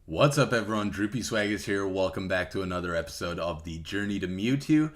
What's up, everyone? Droopy Swag is here. Welcome back to another episode of the Journey to Mewtwo.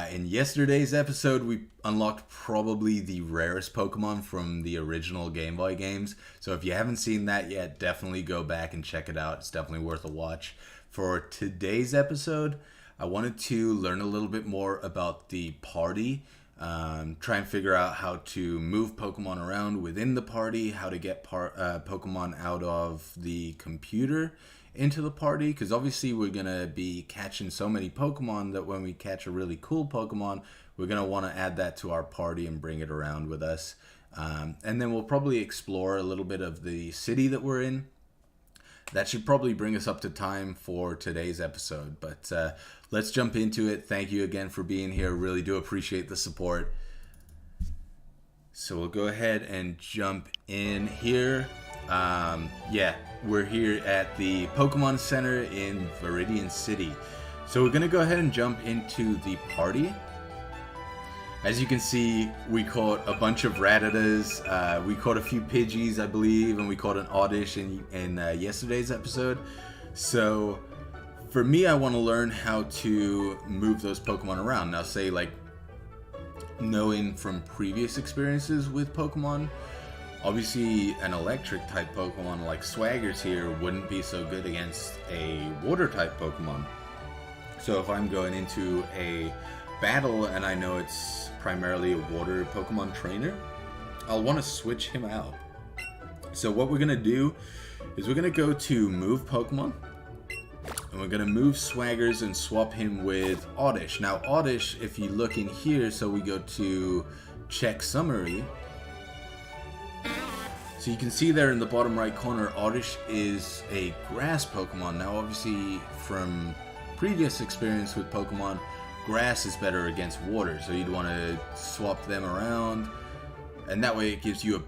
In yesterday's episode, we unlocked probably the rarest Pokemon from the original Game Boy games. So if you haven't seen that yet, definitely go back and check it out. It's definitely worth a watch. For today's episode, I wanted to learn a little bit more about the party. Try and figure out how to move Pokemon around within the party, how to get Pokemon out of the computer into the party, because obviously we're going to be catching so many Pokemon that when we catch a really cool Pokemon, we're going to want to add that to our party and bring it around with us. And then we'll probably explore a little bit of the city that we're in. That should probably bring us up to time for today's episode, but let's jump into it. Thank you again for being here. Really do appreciate the support. So we'll go ahead and jump in here. We're here at the Pokemon Center in Viridian City. So we're going to go ahead and jump into the party. As you can see, we caught a bunch of Rattatas, we caught a few Pidgeys, I believe, and we caught an Oddish in yesterday's episode. So, for me, I want to learn how to move those Pokemon around. Now, say, like, knowing from previous experiences with Pokemon, obviously an Electric-type Pokemon like Swaggers here wouldn't be so good against a Water-type Pokemon. So, if I'm going into a battle and I know it's primarily a water Pokemon trainer, I'll want to switch him out. So what we're going to do is we're going to go to move Pokemon, and we're going to move Swaggers and swap him with Oddish. Now Oddish, if you look in here, so we go to check summary, so you can see there in the bottom right corner, Oddish is a grass Pokemon. Now obviously from previous experience with Pokemon, grass is better against water, so you'd want to swap them around, and that way it gives you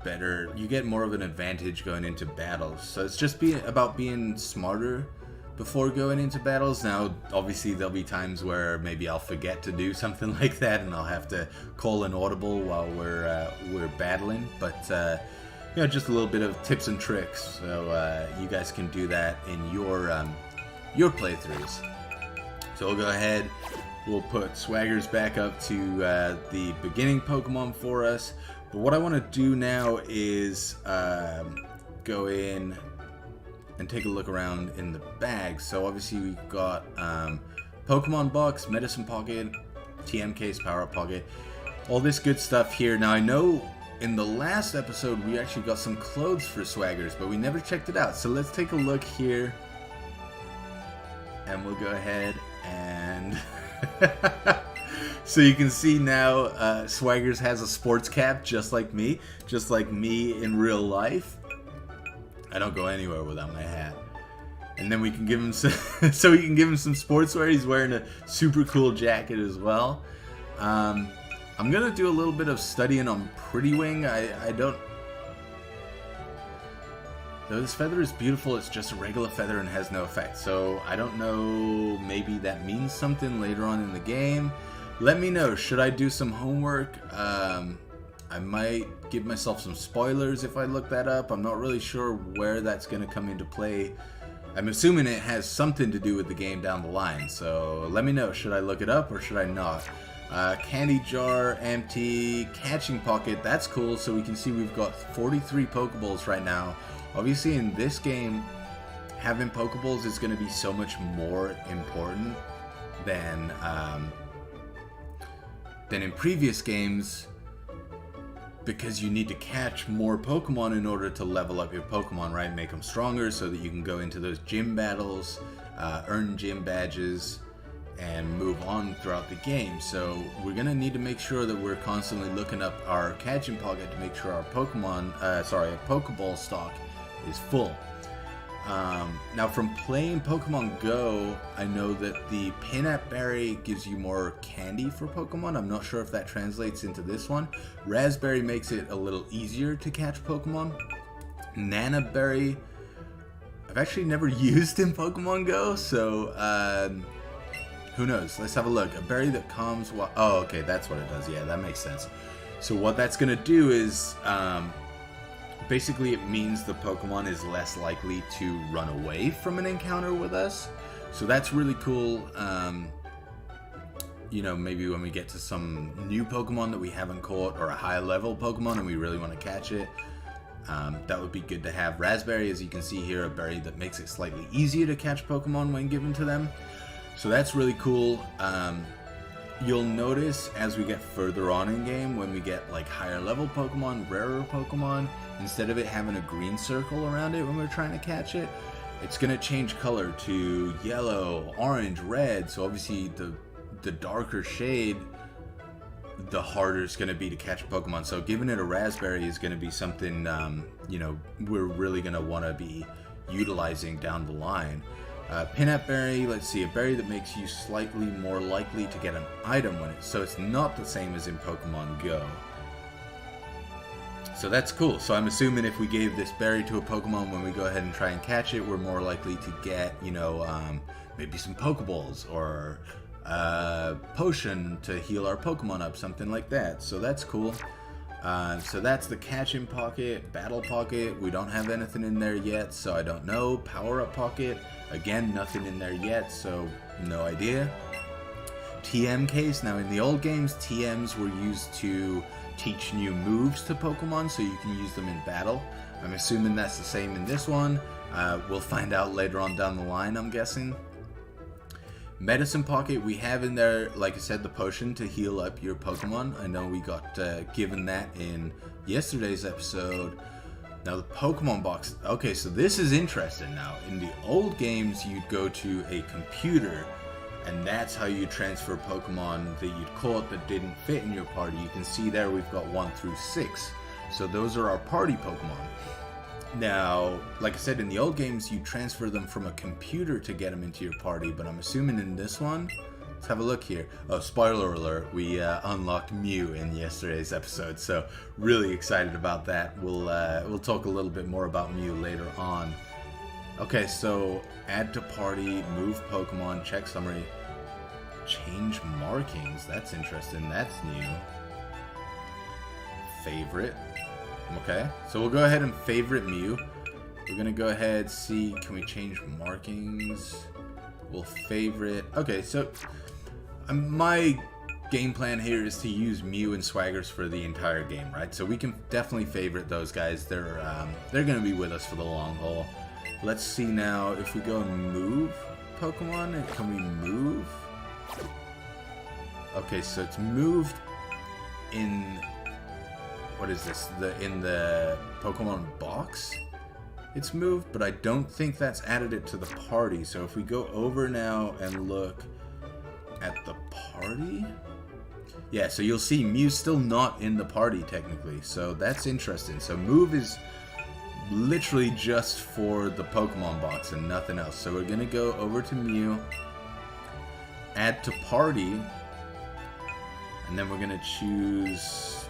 you get more of an advantage going into battles. So it's just about being smarter before going into battles. Now obviously there'll be times where maybe I'll forget to do something like that and I'll have to call an audible while we're battling, but just a little bit of tips and tricks, so you guys can do that in your playthroughs. So we'll go ahead. We'll put Swaggers back up to the beginning Pokemon for us. But what I want to do now is go in and take a look around in the bag. So obviously we've got Pokemon Box, Medicine Pocket, TM Case, Power Up Pocket, all this good stuff here. Now I know in the last episode we actually got some clothes for Swaggers, but we never checked it out. So let's take a look here. And we'll go ahead and... So you can see now Swaggers has a sports cap just like me in real life. I don't go anywhere without my hat. And then we can give him some so we can give him some sportswear. He's wearing a super cool jacket as well. I'm gonna do a little bit of studying on Pretty Wing. Though this feather is beautiful, it's just a regular feather and has no effect. So I don't know, maybe that means something later on in the game. Let me know, should I do some homework? I might give myself some spoilers if I look that up. I'm not really sure where that's going to come into play. I'm assuming it has something to do with the game down the line. So let me know, should I look it up or should I not? Candy jar, empty, catching pocket, that's cool. So we can see we've got 43 Pokeballs right now. Obviously in this game, having Pokeballs is going to be so much more important than in previous games, because you need to catch more Pokemon in order to level up your Pokemon, right? Make them stronger so that you can go into those gym battles, earn gym badges, and move on throughout the game. So we're going to need to make sure that we're constantly looking up our catching pocket to make sure our Pokeball stock is full. Now from playing Pokemon Go, I know that the Peanut Berry gives you more candy for Pokemon. I'm not sure if that translates into this one. Raspberry makes it a little easier to catch Pokemon. Nana Berry, I've actually never used in Pokemon Go, so who knows? Let's have a look. A berry that calms while... Oh, okay, that's what it does. Yeah, that makes sense. So what that's going to do is basically it means the Pokemon is less likely to run away from an encounter with us. So that's really cool. You know, maybe when we get to some new Pokemon that we haven't caught, or a high level Pokemon and we really want to catch it, that would be good to have. Raspberry, as you can see here, a berry that makes it slightly easier to catch Pokemon when given to them. So that's really cool. You'll notice as we get further on in game, when we get like higher level Pokemon, rarer Pokemon, instead of it having a green circle around it when we're trying to catch it, it's going to change color to yellow, orange, red. So obviously the darker shade, the harder it's going to be to catch a Pokemon. So giving it a Raspberry is going to be something, you know, we're really going to want to be utilizing down the line. Peanut Berry, let's see, a berry that makes you slightly more likely to get an item when so it's not the same as in Pokemon Go. So that's cool. So I'm assuming if we gave this berry to a Pokemon when we go ahead and try and catch it, we're more likely to get, you know, maybe some Pokeballs or a potion to heal our Pokemon up, something like that. So that's cool. So that's the catch-in pocket. Battle pocket, we don't have anything in there yet, so I don't know. Power-up pocket, again, nothing in there yet, so no idea. TM case, now in the old games, TMs were used to teach new moves to Pokemon, so you can use them in battle. I'm assuming that's the same in this one. We'll find out later on down the line, I'm guessing. Medicine pocket, we have in there, like I said, the potion to heal up your Pokemon. I know we got given that in yesterday's episode. Now the Pokemon box, okay, so this is interesting now. In the old games, you'd go to a computer, and that's how you transfer Pokemon that you'd caught that didn't fit in your party. You can see there we've got 1 through 6. So those are our party Pokemon. Now, like I said, in the old games, you transfer them from a computer to get them into your party, but I'm assuming in this one, let's have a look here. Oh, spoiler alert, we unlocked Mew in yesterday's episode, so really excited about that. We'll talk a little bit more about Mew later on. Okay, so add to party, move Pokemon, check summary, change markings. That's interesting. That's new. Favorite. Okay, so we'll go ahead and favorite Mew. We're gonna go ahead, see, can we change markings? We'll favorite. Okay, so my game plan here is to use Mew and Swaggers for the entire game, right? So we can definitely favorite those guys. They're gonna be with us for the long haul. Let's see now if we go and move Pokemon. Can we move? Okay, so it's moved in. What is this? In the Pokemon box, it's moved, but I don't think that's added it to the party. So if we go over now and look at the party, yeah, so you'll see Mew's still not in the party technically. So that's interesting. So move is literally just for the Pokemon box and nothing else. So we're gonna go over to Mew, add to party, and then we're gonna choose.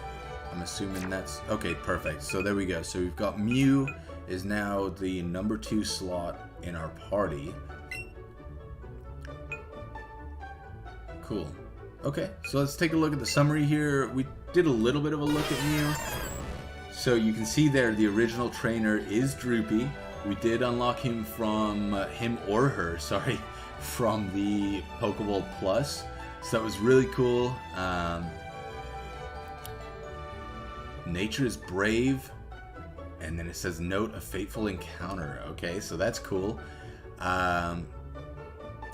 I'm assuming that's... Okay, perfect. So there we go. So we've got Mew is now the number 2 slot in our party. Cool. Okay, so let's take a look at the summary here. We did a little bit of a look at Mew. So you can see there the original trainer is Droopy. We did unlock him from... him or her, sorry, from the Pokeball Plus. So that was really cool. Nature is brave, and then it says note a fateful encounter. Okay, so that's cool.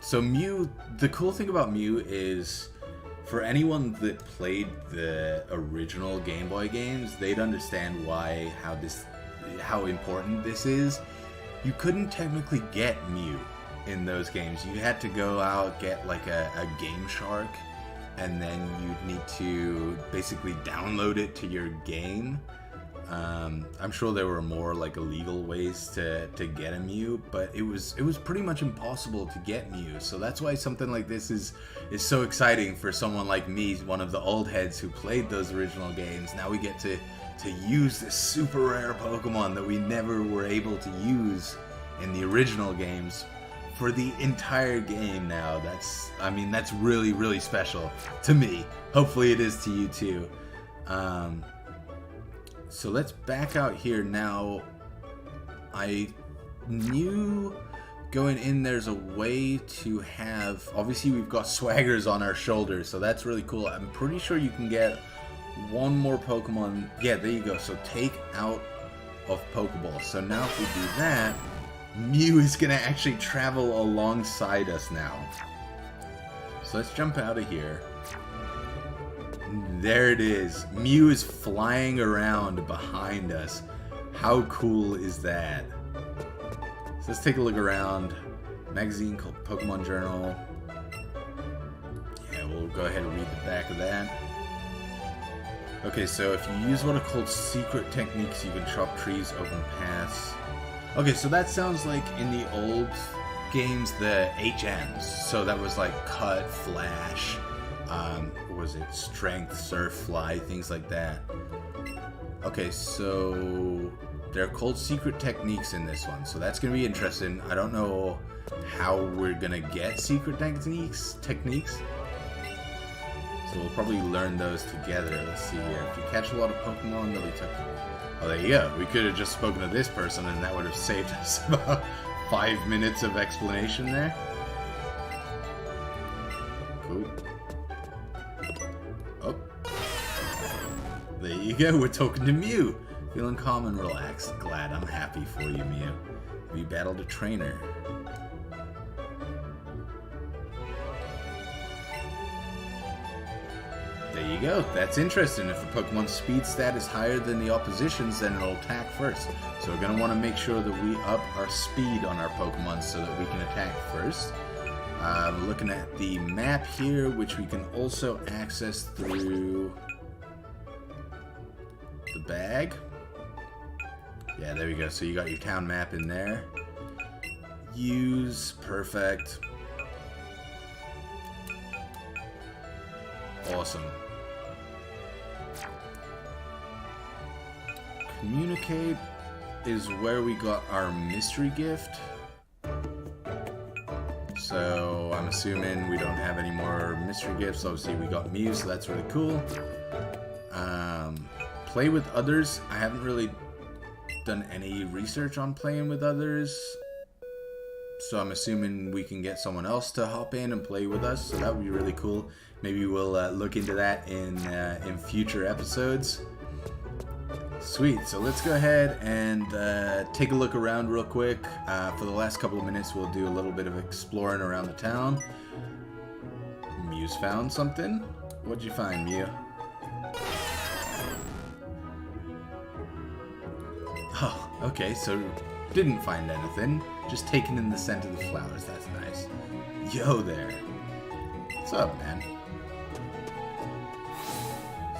So Mew, the cool thing about Mew is, for anyone that played the original Game Boy games, they'd understand how important this is. You couldn't technically get Mew in those games. You had to go out, get like a Game Shark, and then you'd need to basically download it to your game. I'm sure there were more like illegal ways to get a Mew, but it was pretty much impossible to get Mew. So that's why something like this is so exciting for someone like me, one of the old heads who played those original games. Now we get to use this super rare Pokemon that we never were able to use in the original games for the entire game now. That's really, really special to me. Hopefully it is to you too. So let's back out here now. I knew going in there's a way to have... Obviously, we've got swaggers on our shoulders, so that's really cool. I'm pretty sure you can get one more Pokemon. Yeah, there you go. So take out of Pokeball. So now if we do that, Mew is going to actually travel alongside us now. So let's jump out of here. There it is. Mew is flying around behind us. How cool is that? So let's take a look around. Magazine called Pokemon Journal. Yeah, we'll go ahead and read the back of that. Okay, so if you use what are called secret techniques, you can chop trees, open paths. Okay, so that sounds like in the old games, the HMs. So that was like cut, flash, what was it? Strength, surf, fly, things like that. Okay, so they're called secret techniques in this one. So that's going to be interesting. I don't know how we're going to get secret techniques. So we'll probably learn those together. Let's see here. If you catch a lot of Pokemon, they'll be took. Oh, there you go. We could have just spoken to this person and that would have saved us about 5 minutes of explanation there. Cool. Oh. There you go. We're talking to Mew. Feeling calm and relaxed. Glad. I'm happy for you, Mew. Have you battled a trainer? There you go. That's interesting. If the Pokemon's speed stat is higher than the opposition's, then it'll attack first. So we're going to want to make sure that we up our speed on our Pokemon so that we can attack first. Looking at the map here, which we can also access through the bag. Yeah, there we go. So you got your town map in there. Use. Perfect. Awesome. Communicate is where we got our mystery gift. So I'm assuming we don't have any more mystery gifts. Obviously we got Mew, so that's really cool. Play with others. I haven't really done any research on playing with others. So I'm assuming we can get someone else to hop in and play with us. So that would be really cool. Maybe we'll look into that in future episodes. Sweet. So let's go ahead and take a look around real quick. For the last couple of minutes, we'll do a little bit of exploring around the town. Mew's found something. What'd you find, Mew? Oh, okay. So didn't find anything. Just taking in the scent of the flowers. That's nice. Yo there. What's up, man?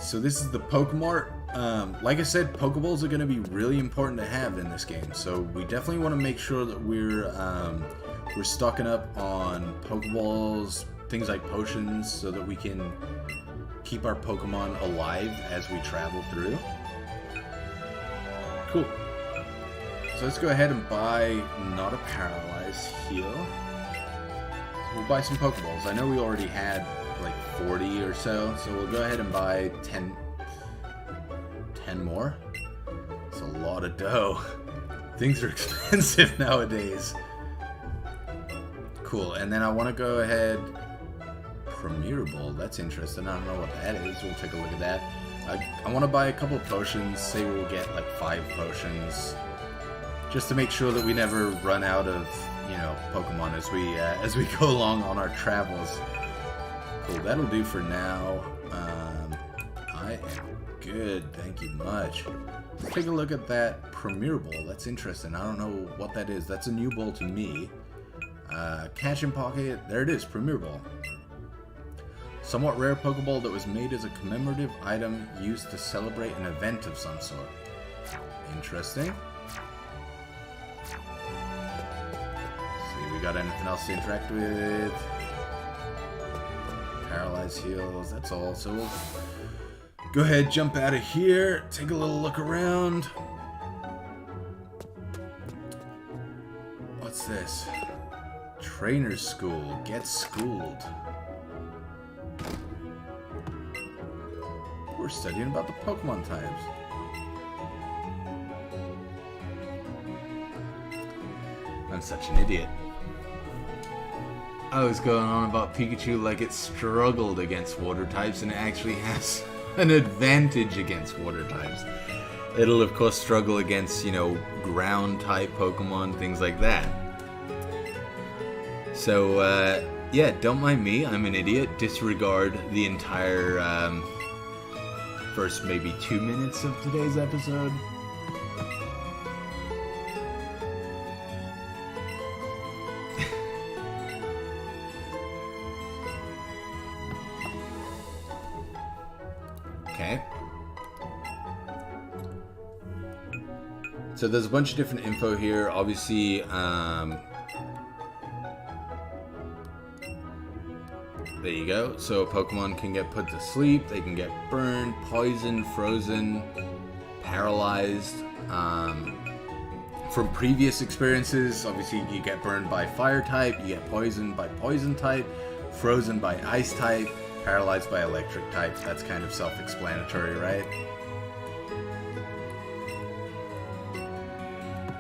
So this is the Pokemart. Like I said, Pokeballs are going to be really important to have in this game. So we definitely want to make sure that we're stocking up on Pokeballs, things like potions, so that we can keep our Pokemon alive as we travel through. Cool. So let's go ahead and buy not a paralyzed heal. We'll buy some Pokeballs. I know we already had like 40 or so, so we'll go ahead and buy 10 more. It's a lot of dough. Things are expensive nowadays. Cool, and then I want to go ahead... Premier Ball, that's interesting. I don't know what that is. We'll take a look at that. I want to buy a couple of potions. Say we'll get like 5 potions. Just to make sure that we never run out of, you know, Pokemon as we go along on our travels. Cool, that'll do for now. I am good, thank you much. Let's take a look at that Premier Ball. That's interesting. I don't know what that is. That's a new ball to me. Cash in pocket. There it is, Premier Ball. Somewhat rare Pokeball that was made as a commemorative item used to celebrate an event of some sort. Interesting. See, we got anything else to interact with? Paralyzed heals, that's all. So we'll go ahead, jump out of here, take a little look around. What's this? Trainer school. Get schooled. We're studying about the Pokemon types. such an idiot. I was going on about Pikachu like it struggled against water types, and it actually has an advantage against water types. It'll of course struggle against, ground type Pokemon, things like that. So, yeah, don't mind me, I'm an idiot. Disregard the entire first maybe 2 minutes of today's episode. Okay. So there's a bunch of different info here. Obviously, there you go. So Pokemon can get put to sleep, they can get burned, poisoned, frozen, paralyzed. From previous experiences, obviously you get burned by fire type, you get poisoned by poison type, frozen by ice type, paralyzed by electric type. That's kind of self-explanatory, right?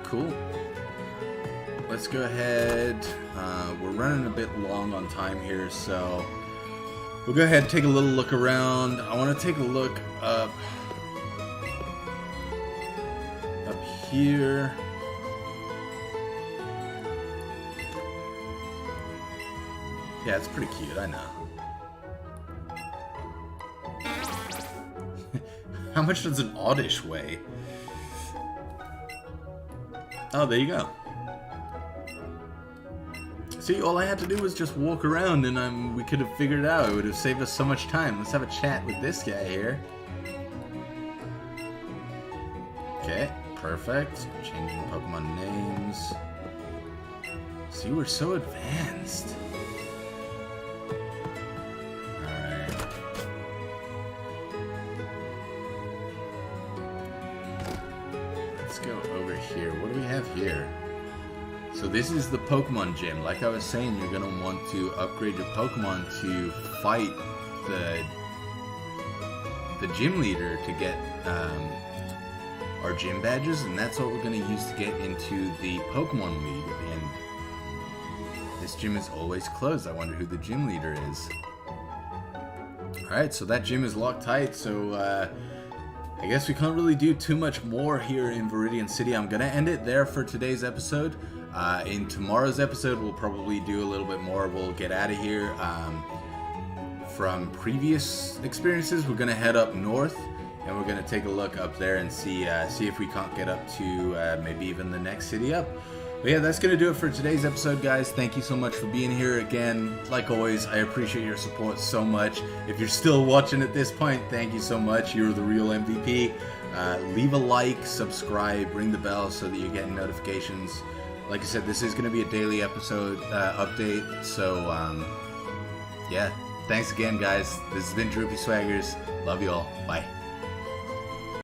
Cool. Let's go ahead. We're running a bit long on time here, so we'll go ahead and take a little look around. I want to take a look up here. Yeah, it's pretty cute, I know. How much does an Oddish weigh? Oh, there you go. See, all I had to do was just walk around and we could have figured it out. It would have saved us so much time. Let's have a chat with this guy here. Okay, perfect. Changing Pokemon names. See, we're so advanced. Alright. Let's go over here. What do we have here? So this is the Pokemon Gym. Like I was saying, you're going to want to upgrade your Pokemon to fight the gym leader to get our gym badges, and that's what we're going to use to get into the Pokemon League. And this gym is always closed. I wonder who the gym leader is. Alright, so that gym is locked tight, so I guess we can't really do too much more here in Viridian City. I'm going to end it there for today's episode. In tomorrow's episode, we'll probably do a little bit more. We'll get out of here. From previous experiences, we're going to head up north, and we're going to take a look up there and see if we can't get up to maybe even the next city up. But yeah, that's going to do it for today's episode, guys. Thank you so much for being here again. Like always, I appreciate your support so much. If you're still watching at this point, thank you so much. You're the real MVP. Leave a like, subscribe, ring the bell so that you're getting notifications. Like I said, this is going to be a daily episode update. So, yeah. Thanks again, guys. This has been Droopy Swaggers. Love you all. Bye.